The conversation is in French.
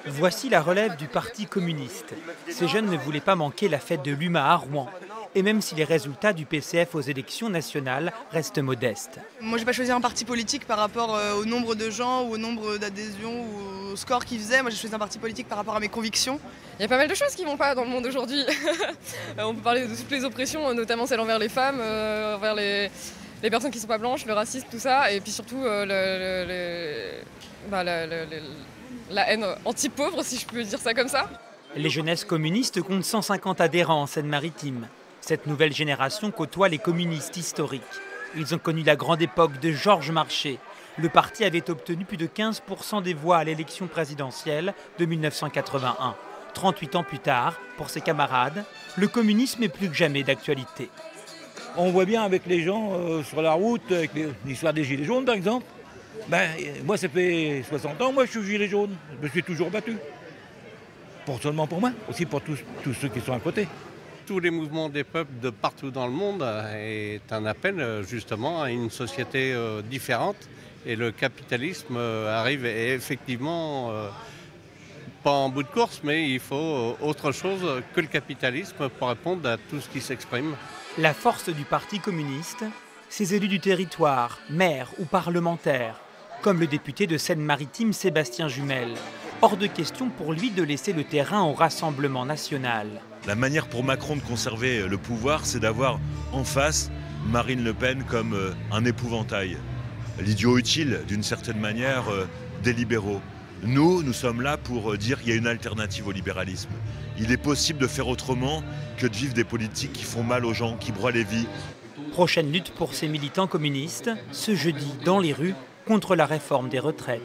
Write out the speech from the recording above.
Voici la relève du Parti communiste. Ces jeunes ne voulaient pas manquer la fête de l'UMA à Rouen. Et même si les résultats du PCF aux élections nationales restent modestes. Moi, j'ai pas choisi un parti politique par rapport au nombre de gens ou au nombre d'adhésions ou au score qu'ils faisaient. Moi, j'ai choisi un parti politique par rapport à mes convictions. Il y a pas mal de choses qui vont pas dans le monde aujourd'hui. On peut parler de toutes les oppressions, notamment celles envers les femmes, envers les personnes qui sont pas blanches, le racisme, tout ça. Et puis surtout la haine anti-pauvre, si je peux dire ça comme ça. Les jeunesses communistes comptent 150 adhérents en Seine-Maritime. Cette nouvelle génération côtoie les communistes historiques. Ils ont connu la grande époque de Georges Marchais. Le parti avait obtenu plus de 15% des voix à l'élection présidentielle de 1981. 38 ans plus tard, pour ses camarades, le communisme est plus que jamais d'actualité. On voit bien avec les gens sur la route, avec l'histoire des gilets jaunes par exemple. Moi ça fait 60 ans, moi je suis gilet jaune, je me suis toujours battu. Pas seulement pour moi, aussi pour tous ceux qui sont à côté. Tous les mouvements des peuples de partout dans le monde est un appel justement à une société différente. Et le capitalisme arrive effectivement, pas en bout de course, mais il faut autre chose que le capitalisme pour répondre à tout ce qui s'exprime. La force du Parti communiste, ses élus du territoire, maires ou parlementaires, comme le député de Seine-Maritime Sébastien Jumel. Hors de question pour lui de laisser le terrain au Rassemblement national. La manière pour Macron de conserver le pouvoir, c'est d'avoir en face Marine Le Pen comme un épouvantail. L'idiot utile, d'une certaine manière, des libéraux. Nous sommes là pour dire qu'il y a une alternative au libéralisme. Il est possible de faire autrement que de vivre des politiques qui font mal aux gens, qui broient les vies. Prochaine lutte pour ces militants communistes, ce jeudi dans les rues, contre la réforme des retraites.